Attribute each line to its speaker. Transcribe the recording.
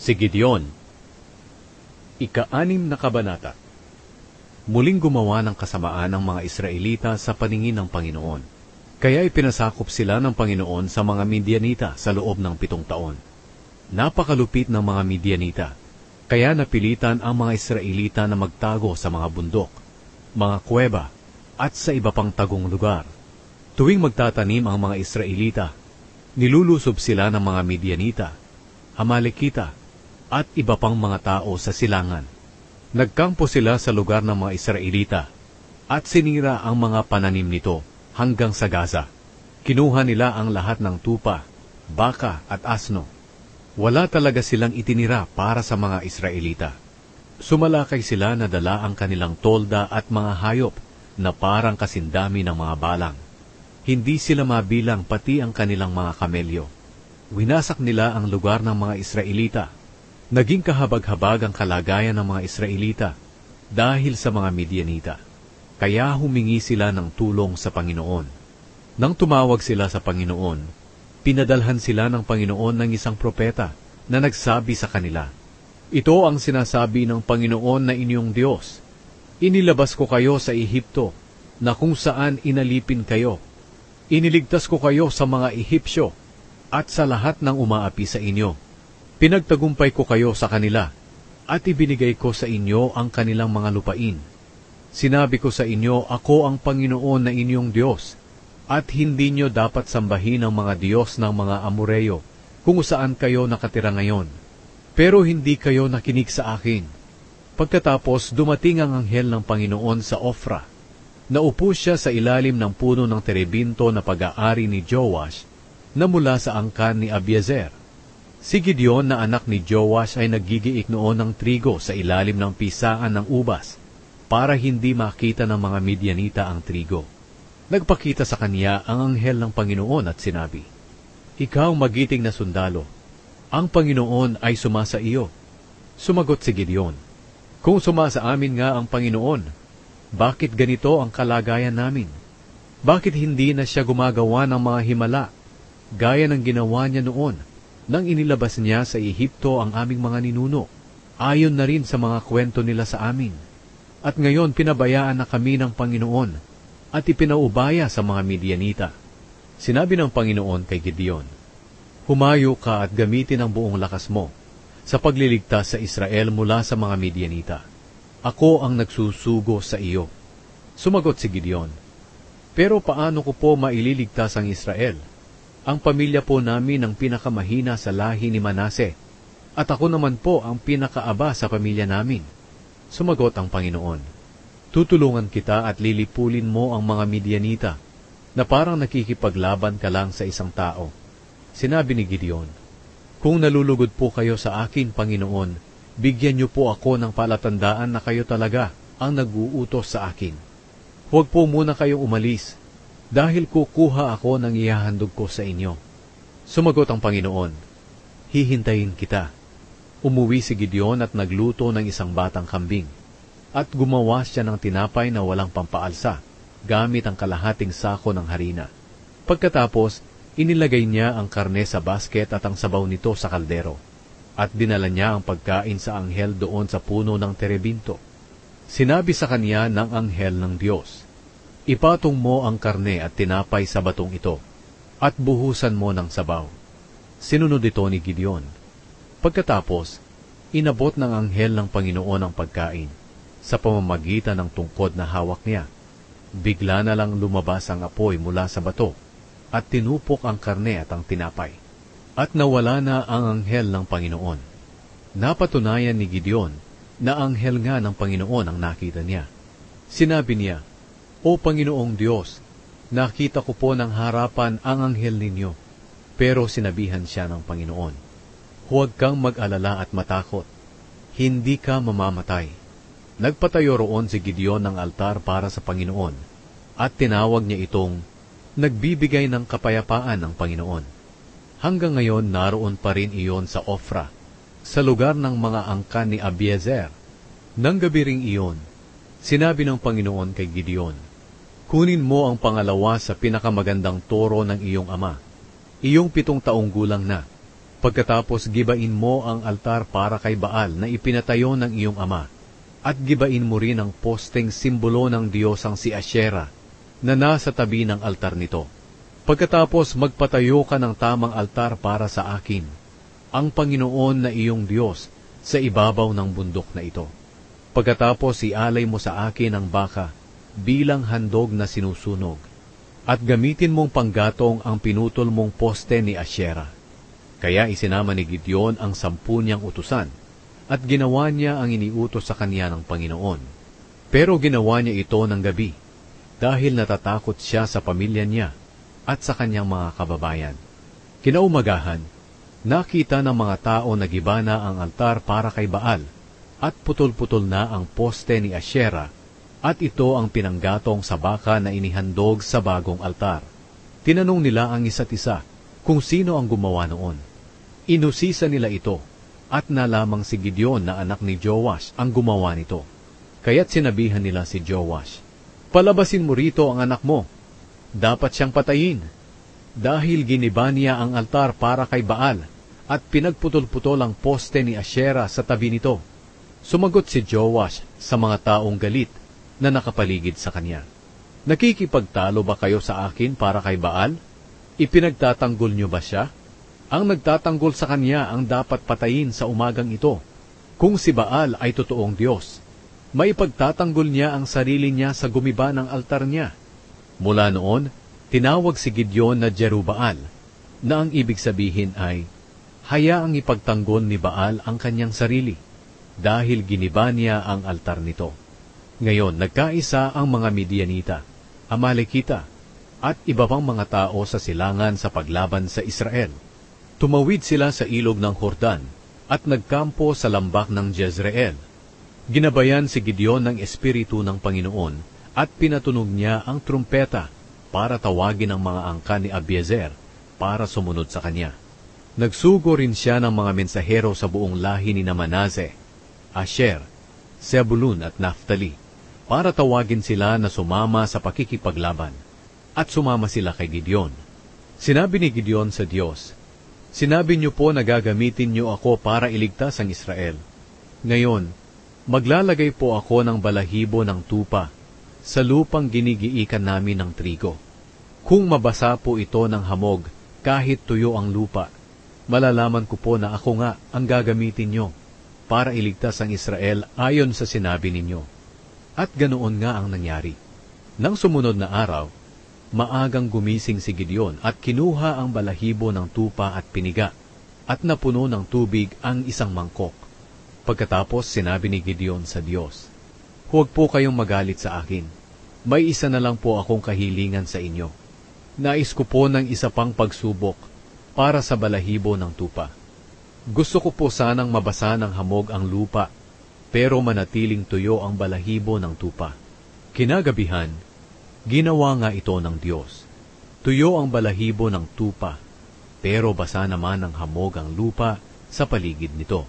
Speaker 1: Si Gideon. Ika-6 na kabanata. Muling gumawa ng kasamaan ang mga Israelita sa paningin ng Panginoon. Kaya ipinasakop sila ng Panginoon sa mga Midianita sa loob ng 7 taon. Napakalupit ng mga Midianita, kaya napilitan ang mga Israelita na magtago sa mga bundok, mga kuweba, at sa iba pang tagong lugar. Tuwing magtatanim ang mga Israelita, nilulusob sila ng mga Midianita, Amalekita, at iba pang mga tao sa silangan. Nagkampo sila sa lugar ng mga Israelita, at sinira ang mga pananim nito hanggang sa Gaza. Kinuha nila ang lahat ng tupa, baka at asno. Wala talaga silang itinira para sa mga Israelita. Sumalakay sila na dala ang kanilang tolda at mga hayop na parang kasindami ng mga balang. Hindi sila mabilang pati ang kanilang mga kamelyo. Winasak nila ang lugar ng mga Israelita. Naging kahabag-habag ang kalagayan ng mga Israelita dahil sa mga Midianita. Kaya humingi sila ng tulong sa Panginoon. Nang tumawag sila sa Panginoon, pinadalhan sila ng Panginoon ng isang propeta na nagsabi sa kanila, "Ito ang sinasabi ng Panginoon na inyong Diyos. Inilabas ko kayo sa Ehipto, na kung saan inalipin kayo. Iniligtas ko kayo sa mga Ehipsyo at sa lahat ng umaapi sa inyo. Pinagtagumpay ko kayo sa kanila, at ibinigay ko sa inyo ang kanilang mga lupain. Sinabi ko sa inyo, ako ang Panginoon na inyong Diyos, at hindi nyo dapat sambahin ang mga Diyos ng mga Amoreo, kung saan kayo nakatira ngayon. Pero hindi kayo nakinig sa akin." Pagkatapos, dumating ang anghel ng Panginoon sa Ofra. Naupo siya sa ilalim ng puno ng terebinto na pag-aari ni Joash, na mula sa angkan ni Abiezer. Si Gideon na anak ni Joash ay naggigiik noon ng trigo sa ilalim ng pisaan ng ubas, para hindi makita ng mga Midianita ang trigo. Nagpakita sa kanya ang anghel ng Panginoon at sinabi, "Ikaw magiting na sundalo, ang Panginoon ay sumasa iyo." Sumagot si Gideon, "Kung sumasa amin nga ang Panginoon, bakit ganito ang kalagayan namin? Bakit hindi na siya gumagawa ng mga himala, gaya ng ginawa niya noon, nang inilabas niya sa Ehipto ang aming mga ninuno, ayon na rin sa mga kwento nila sa amin? At ngayon pinabayaan na kami ng Panginoon, at ipinaubaya sa mga Midianita." Sinabi ng Panginoon kay Gideon, "Humayo ka at gamitin ang buong lakas mo sa pagliligtas sa Israel mula sa mga Midianita. Ako ang nagsusugo sa iyo." Sumagot si Gideon, "Pero paano ko po maililigtas ang Israel? Ang pamilya po namin ang pinakamahina sa lahi ni Manase, at ako naman po ang pinakaaba sa pamilya namin." Sumagot ang Panginoon, "Tutulungan kita at lilipulin mo ang mga Midianita, na parang nakikipaglaban ka lang sa isang tao." Sinabi ni Gideon, "Kung nalulugod po kayo sa akin, Panginoon, bigyan niyo po ako ng palatandaan na kayo talaga ang nag-uutos sa akin. Huwag po muna kayong umalis, dahil kukuha ako ng ihahandog ko sa inyo." Sumagot ang Panginoon, "Hihintayin kita." Umuwi si Gideon at nagluto ng isang batang kambing, at gumawa siya ng tinapay na walang pampaalsa, gamit ang kalahating sako ng harina. Pagkatapos, inilagay niya ang karne sa basket at ang sabaw nito sa kaldero, at dinala niya ang pagkain sa anghel doon sa puno ng terebinto. Sinabi sa kanya ng anghel ng Diyos, "Ipatong mo ang karne at tinapay sa batong ito, at buhusan mo ng sabaw." Sinunod ito ni Gideon. Pagkatapos, inabot ng anghel ng Panginoon ang pagkain sa pamamagitan ng tungkod na hawak niya. Bigla na lang lumabas ang apoy mula sa bato at tinupok ang karne at ang tinapay, at nawala na ang anghel ng Panginoon. Napatunayan ni Gideon na anghel nga ng Panginoon ang nakita niya. Sinabi niya, "O Panginoong Diyos, nakita ko po ng harapan ang anghel ninyo." Pero sinabihan siya ng Panginoon, "Huwag kang mag-alala at matakot. Hindi ka mamamatay." Nagpatayo roon si Gideon ng altar para sa Panginoon, at tinawag niya itong "Nagbibigay ng kapayapaan ng Panginoon." Hanggang ngayon naroon pa rin iyon sa Ofra, sa lugar ng mga angkan ni Abiezer. Nang gabi ring iyon, sinabi ng Panginoon kay Gideon, "Kunin mo ang pangalawa sa pinakamagandang toro ng iyong ama, iyong 7 taong gulang na, Pagkatapos gibain mo ang altar para kay Baal na ipinatayo ng iyong ama, at gibain mo rin ang posteng simbolo ng diyosang si Asyera na nasa tabi ng altar nito. Pagkatapos magpatayo ka ng tamang altar para sa akin, ang Panginoon na iyong Diyos, sa ibabaw ng bundok na ito. Pagkatapos ialay mo sa akin ang baka bilang handog na sinusunog, at gamitin mong panggatong ang pinutol mong poste ni Asyera. Kaya isinama ni Gideon ang 10 niyang utusan, at ginawa niya ang iniutos sa kanya ng Panginoon. Pero ginawa niya ito ng gabi, dahil natatakot siya sa pamilya niya at sa kanyang mga kababayan. Kinaumagahan, nakita ng mga tao na gibana ang altar para kay Baal, at putol-putol na ang poste ni Asyera, at ito ang pinanggatong sa baka na inihandog sa bagong altar. Tinanong nila ang isa't isa kung sino ang gumawa noon. Inusisa nila ito, at nalamang si Gideon na anak ni Joash ang gumawa nito. Kaya't sinabihan nila si Joash, "Palabasin mo rito ang anak mo. Dapat siyang patayin, dahil giniba niya ang altar para kay Baal, at pinagputol-putol ang poste ni Asyera sa tabi nito." Sumagot si Joash sa mga taong galit na nakapaligid sa kanya, "Nakikipagtalo ba kayo sa akin para kay Baal? Ipinagtatanggol niyo ba siya? Ang nagtatanggol sa kanya ang dapat patayin sa umagang ito. Kung si Baal ay totoong Diyos, maipagtatanggol niya ang sarili niya sa gumiba ng altar niya." Mula noon, tinawag si Gideon na Jerubbaal, na ang ibig sabihin ay, hayaang ipagtanggol ni Baal ang kanyang sarili, dahil giniba niya ang altar nito. Ngayon, nagkaisa ang mga Midianita, Amalekita, at iba pang mga tao sa silangan sa paglaban sa Israel. Tumawid sila sa ilog ng Jordan at nagkampo sa lambak ng Jezreel. Ginabayan si Gideon ng Espiritu ng Panginoon at pinatunog niya ang trumpeta para tawagin ang mga angkan ni Abiezer para sumunod sa kanya. Nagsugo rin siya ng mga mensahero sa buong lahi ni Manase, Asher, Zebulun at Naphtali para tawagin sila na sumama sa pakikipaglaban. At sumama sila kay Gideon. Sinabi ni Gideon sa Diyos, "Sinabi niyo po na gagamitin niyo ako para iligtas ang Israel. Ngayon, maglalagay po ako ng balahibo ng tupa sa lupang ginigiikan namin ng trigo. Kung mabasa po ito ng hamog kahit tuyo ang lupa, malalaman ko po na ako nga ang gagamitin niyo para iligtas ang Israel ayon sa sinabi ninyo." At ganoon nga ang nangyari. Nang sumunod na araw, maagang gumising si Gideon at kinuha ang balahibo ng tupa at piniga, at napuno ng tubig ang isang mangkok. Pagkatapos sinabi ni Gideon sa Diyos, "Huwag po kayong magalit sa akin. May isa na lang po akong kahilingan sa inyo. Nais ko po ng isa pang pagsubok para sa balahibo ng tupa. Gusto ko po sanang mabasa ng hamog ang lupa, pero manatiling tuyo ang balahibo ng tupa." Kinagabihan, ginawa nga ito ng Diyos. Tuyo ang balahibo ng tupa, pero basa naman ng hamog ang lupa sa paligid nito.